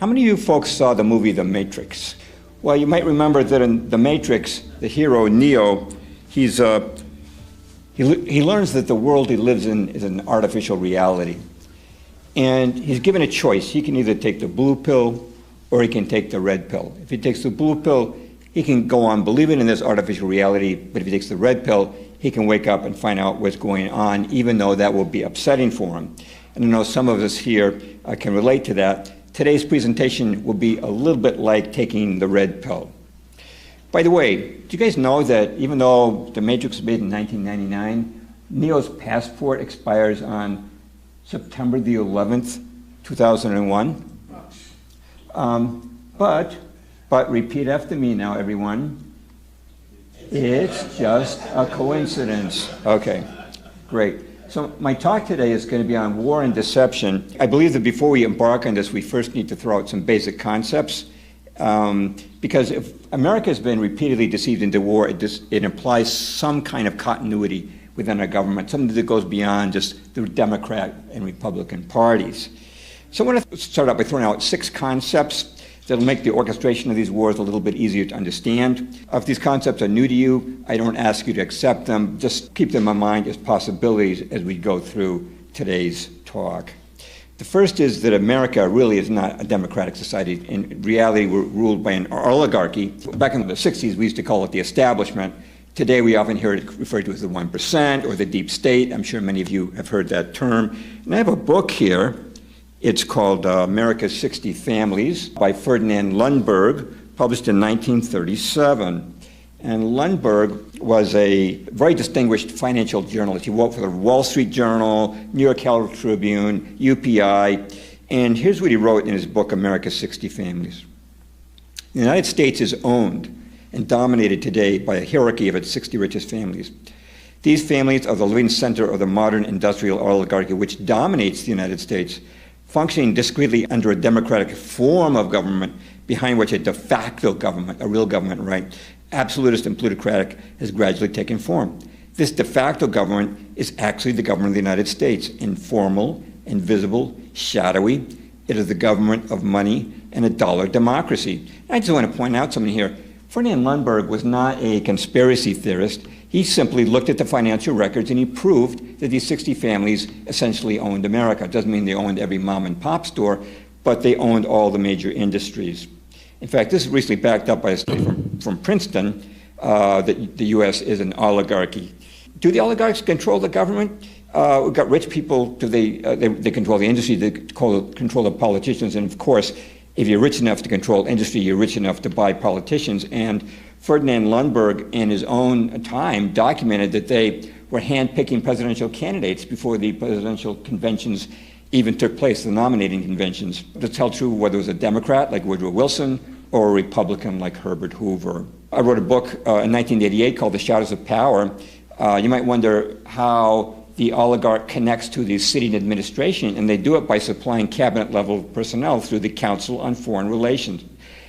How many of you folks saw the movie The Matrix? Well, you might remember that in The Matrix, the hero, Neo, he learns that the world he lives in is an artificial reality. And he's given a choice. He can either take the blue pill or he can take the red pill. If he takes the blue pill, he can go on believing in this artificial reality, but if he takes the red pill, he can wake up and find out what's going on, even though that will be upsetting for him. And I know some of us here can relate to that. Today's presentation will be a little bit like taking the red pill. By the way, do you guys know that even though The Matrix was made in 1999, Neo's passport expires on September the 11th, 2001? But repeat after me now, everyone. It's just a coincidence. Okay, great. So my talk today is going to be on war and deception. I believe that before we embark on this, we first need to throw out some basic concepts. Because if America has been repeatedly deceived into war, it implies some kind of continuity within our government, something that goes beyond just the Democrat and Republican parties. So I want to start out by throwing out 6 concepts that'll make the orchestration of these wars a little bit easier to understand. If these concepts are new to you, I don't ask you to accept them. Just keep them in mind as possibilities as we go through today's talk. The first is that America really is not a democratic society. In reality, we're ruled by an oligarchy. Back in the 60s, we used to call it the establishment. Today, we often hear it referred to as the 1% or the deep state. I'm sure many of you have heard that term. And I have a book here. It's called America's 60 Families by Ferdinand Lundberg, published in 1937. And Lundberg was a very distinguished financial journalist. He worked for the Wall Street Journal, New York Herald Tribune, UPI. And here's what he wrote in his book, America's 60 Families. The United States is owned and dominated today by a hierarchy of its 60 richest families. These families are the living center of the modern industrial oligarchy which dominates the United States, functioning discreetly under a democratic form of government behind which a de facto government, a real government, right, absolutist and plutocratic, has gradually taken form. This de facto government is actually the government of the United States, informal, invisible, shadowy. It is the government of money and a dollar democracy. I just want to point out something here. Ferdinand Lundberg was not a conspiracy theorist. He simply looked at the financial records and he proved that these 60 families essentially owned America. It doesn't mean they owned every mom and pop store, but they owned all the major industries. In fact, this is recently backed up by a study from Princeton that the U.S. is an oligarchy. Do the oligarchs control the government? We've got rich people, they control the industry, they control the politicians, and of course, if you're rich enough to control industry, you're rich enough to buy politicians. And Ferdinand Lundberg, in his own time, documented that they were handpicking presidential candidates before the presidential conventions even took place, the nominating conventions. That's held true whether it was a Democrat like Woodrow Wilson or a Republican like Herbert Hoover. I wrote a book in 1988 called The Shadows of Power. You might wonder how the oligarch connects to the sitting administration, and they do it by supplying cabinet-level personnel through the Council on Foreign Relations.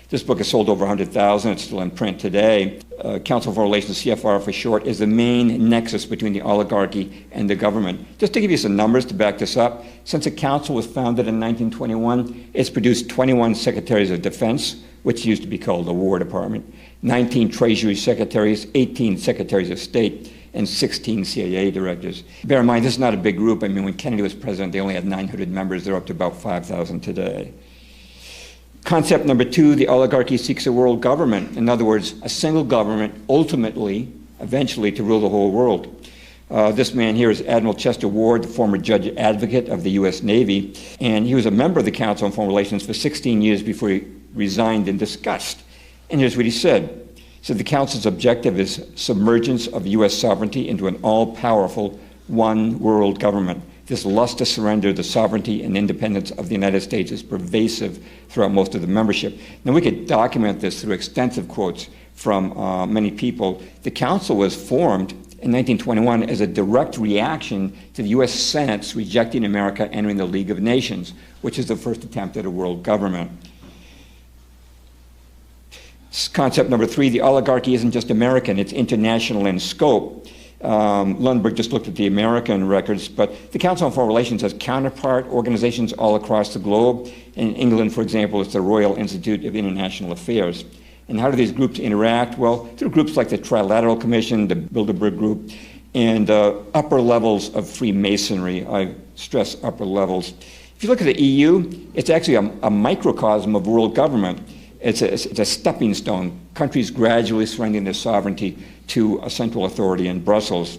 This book has sold over 100,000. It's still in print today. Council on Foreign Relations, CFR for short, is the main nexus between the oligarchy and the government. Just to give you some numbers to back this up, since the council was founded in 1921, it's produced 21 secretaries of defense, which used to be called the War Department, 19 Treasury secretaries, 18 secretaries of state, and 16 CIA directors. Bear in mind, this is not a big group. I mean, when Kennedy was president, they only had 900 members. They're up to about 5,000 today. Concept number 2, the oligarchy seeks a world government. In other words, a single government, ultimately, eventually, to rule the whole world. This man here is Admiral Chester Ward, the former judge advocate of the U.S. Navy, and he was a member of the Council on Foreign Relations for 16 years before he resigned in disgust. And here's what he said. So the Council's objective is submergence of U.S. sovereignty into an all-powerful one world government. This lust to surrender the sovereignty and independence of the United States is pervasive throughout most of the membership. Now, we could document this through extensive quotes from many people. The Council was formed in 1921 as a direct reaction to the U.S. Senate's rejecting America entering the League of Nations, which is the first attempt at a world government. Concept number 3, the oligarchy isn't just American, it's international in scope. Lundberg just looked at the American records, but the Council on Foreign Relations has counterpart organizations all across the globe. In England, for example, it's the Royal Institute of International Affairs. And how do these groups interact? Well, through groups like the Trilateral Commission, the Bilderberg Group, and upper levels of Freemasonry. I stress upper levels. If you look at the EU, it's actually a microcosm of world government. It's a stepping stone, countries gradually surrendering their sovereignty to a central authority in Brussels.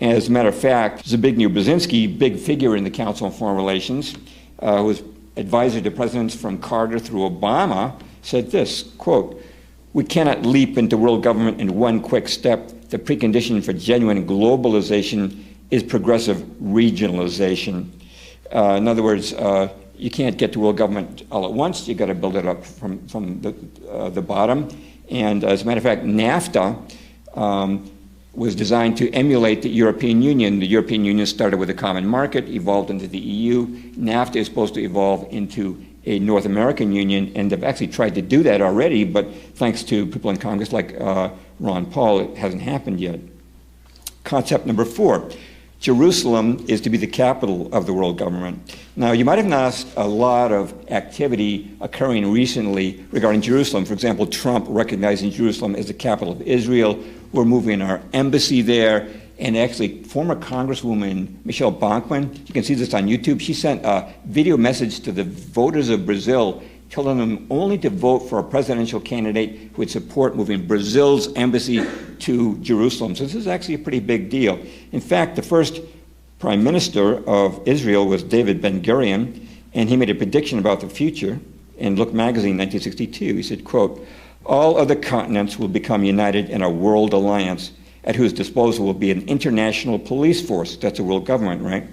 As a matter of fact, Zbigniew Brzezinski, big figure in the Council on Foreign Relations, who was advisor to presidents from Carter through Obama, said this, quote, "We cannot leap into world government in one quick step. The precondition for genuine globalization is progressive regionalization." In other words, you can't get to world government all at once. You've got to build it up from the bottom. And as a matter of fact, NAFTA was designed to emulate the European Union. The European Union started with a common market, evolved into the EU. NAFTA is supposed to evolve into a North American Union, and they've actually tried to do that already, but thanks to people in Congress like Ron Paul, it hasn't happened yet. Concept number 4. Jerusalem is to be the capital of the world government. Now, you might have noticed a lot of activity occurring recently regarding Jerusalem. For example, Trump recognizing Jerusalem as the capital of Israel. We're moving our embassy there. And actually, former Congresswoman Michelle Bachmann, you can see this on YouTube, she sent a video message to the voters of Brazil telling them only to vote for a presidential candidate who would support moving Brazil's embassy to Jerusalem. So this is actually a pretty big deal. In fact, the first prime minister of Israel was David Ben-Gurion, and he made a prediction about the future in Look magazine, 1962. He said, quote, "All other continents will become united in a world alliance at whose disposal will be an international police force." That's a world government, right?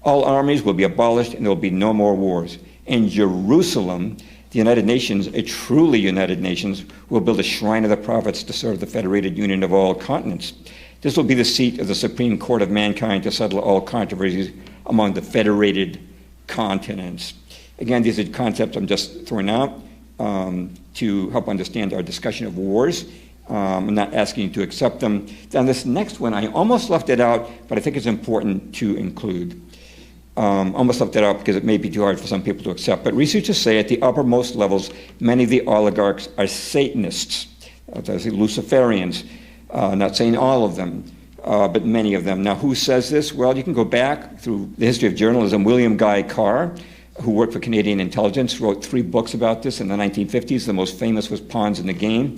"All armies will be abolished and there will be no more wars. In Jerusalem, the United Nations, a truly United Nations, will build a shrine of the prophets to serve the federated union of all continents. This will be the seat of the Supreme Court of mankind to settle all controversies among the federated continents." Again, these are concepts I'm just throwing out to help understand our discussion of wars. I'm not asking you to accept them. Then this next one, I almost left it out, but I think it's important to include. Almost left it out because it may be too hard for some people to accept. But researchers say at the uppermost levels, many of the oligarchs are Satanists, Luciferians. Not saying all of them, but many of them. Now, who says this? Well, you can go back through the history of journalism. William Guy Carr, who worked for Canadian Intelligence, wrote 3 books about this in the 1950s. The most famous was Pawns in the Game.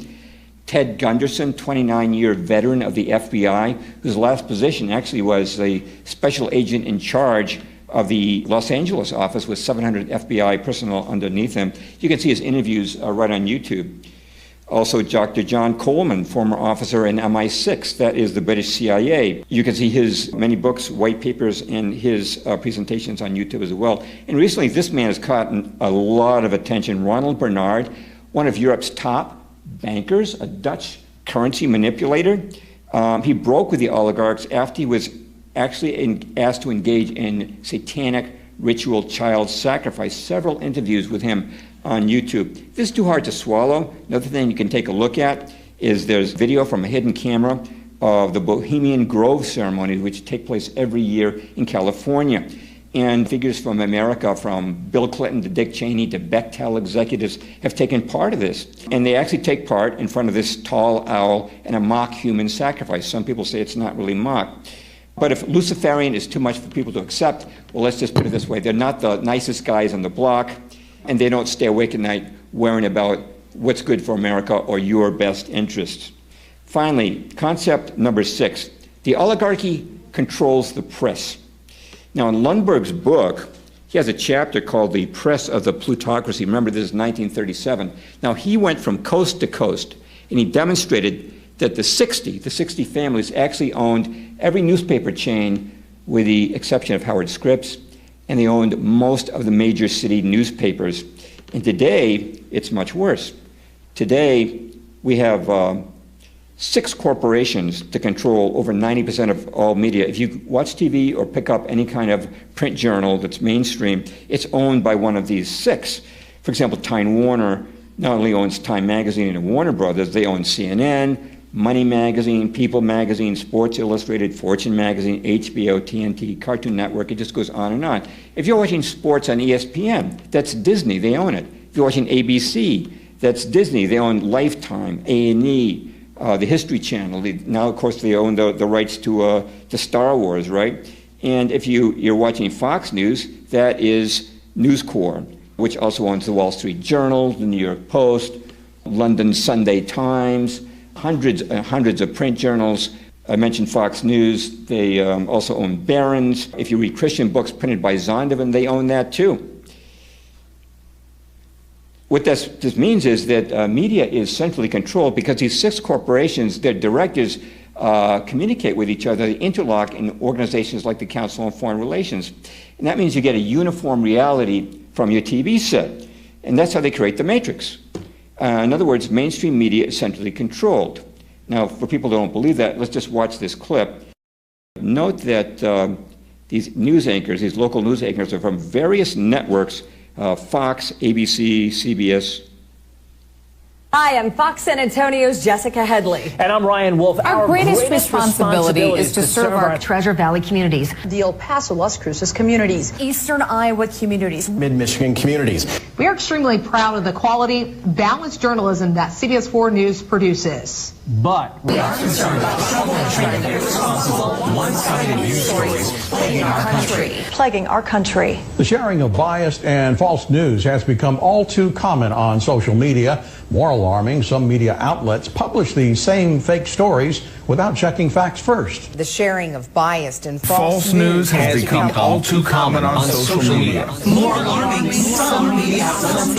Ted Gunderson, 29-year veteran of the FBI, whose last position actually was the special agent in charge of the Los Angeles office with 700 FBI personnel underneath him. You can see his interviews right on YouTube. Also, Dr. John Coleman, former officer in MI6, that is the British CIA. You can see his many books, white papers, and his presentations on YouTube as well. And recently, this man has caught a lot of attention. Ronald Bernard, one of Europe's top bankers, a Dutch currency manipulator. He broke with the oligarchs after he was actually asked to engage in satanic ritual child sacrifice. Several interviews with him on YouTube. This is too hard to swallow. Another thing you can take a look at is there's video from a hidden camera of the Bohemian Grove ceremony, which take place every year in California. And figures from America, from Bill Clinton to Dick Cheney to Bechtel executives, have taken part of this. And they actually take part in front of this tall owl in a mock human sacrifice. Some people say it's not really mock. But if Luciferian is too much for people to accept, well, let's just put it this way. They're not the nicest guys on the block, and they don't stay awake at night worrying about what's good for America or your best interests. Finally, concept number 6. The oligarchy controls the press. Now, in Lundberg's book, he has a chapter called The Press of the Plutocracy. Remember, this is 1937. Now, he went from coast to coast, and he demonstrated that the 60 families actually owned every newspaper chain with the exception of Howard Scripps, and they owned most of the major city newspapers. And today, it's much worse. Today, we have 6 corporations to control over 90% of all media. If you watch TV or pick up any kind of print journal that's mainstream, it's owned by one of these 6. For example, Time Warner not only owns Time Magazine and Warner Brothers, they own CNN, Money Magazine, People Magazine, Sports Illustrated, Fortune Magazine, HBO, TNT, Cartoon Network. It just goes on and on. If you're watching sports on ESPN, that's Disney. They own it. If you're watching ABC, that's Disney. They own Lifetime, A&E, the History Channel. Now, of course, they own the rights to Star Wars, right? And if you're watching Fox News, that is News Corp, which also owns the Wall Street Journal, the New York Post, London Sunday Times, hundreds of print journals. I mentioned Fox News. They also own Barron's. If you read Christian books printed by Zondervan, they own that too. What this means is that media is centrally controlled because these 6 corporations, their directors communicate with each other, they interlock in organizations like the Council on Foreign Relations. And that means you get a uniform reality from your TV set. And that's how they create the matrix. In other words, mainstream media is centrally controlled. Now, for people who don't believe that, let's just watch this clip. Note that these news anchors, these local news anchors, are from various networks, Fox, ABC, CBS. Hi, I'm Fox San Antonio's Jessica Headley. And I'm Ryan Wolf. Our greatest responsibility is to serve our Treasure Valley communities, the El Paso, Las Cruces communities, Eastern Iowa communities, Mid-Michigan communities. We are extremely proud of the quality, balanced journalism that CBS 4 News produces. But we are concerned about trouble and irresponsible, one-sided news stories plaguing our country. The sharing of biased and false news has become all too common on social media. More alarming, some media outlets publish these same fake stories without checking facts first. The sharing of biased and false news has become all too common on social media. More alarming, some media outlets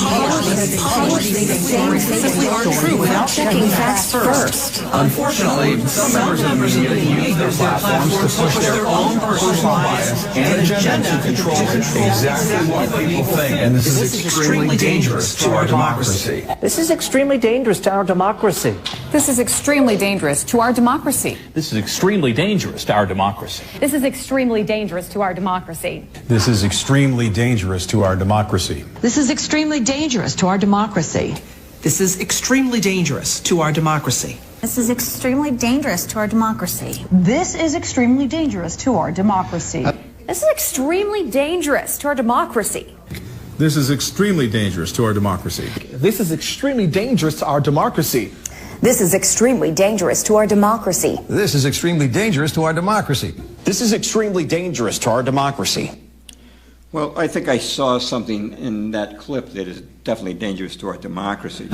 publish these same simply aren't true without checking facts first. Unfortunately, some members of the media use their platforms to push their own personal bias and agenda to control exactly what people think. And this is extremely dangerous to our democracy. this is extremely dangerous to our democracy. This is extremely dangerous to our democracy. This is extremely dangerous to our democracy. This is extremely dangerous to our democracy. This is extremely dangerous to our democracy. This is extremely dangerous to our democracy. This is extremely dangerous to our democracy. This is extremely dangerous to our democracy. This is extremely dangerous to our democracy. This is extremely dangerous to our democracy. This is extremely dangerous to our democracy. This is extremely dangerous to our democracy. This is extremely dangerous to our democracy. This is extremely dangerous to our democracy. This is extremely dangerous to our democracy. Well, I think I saw something in that clip that is definitely dangerous to our democracy.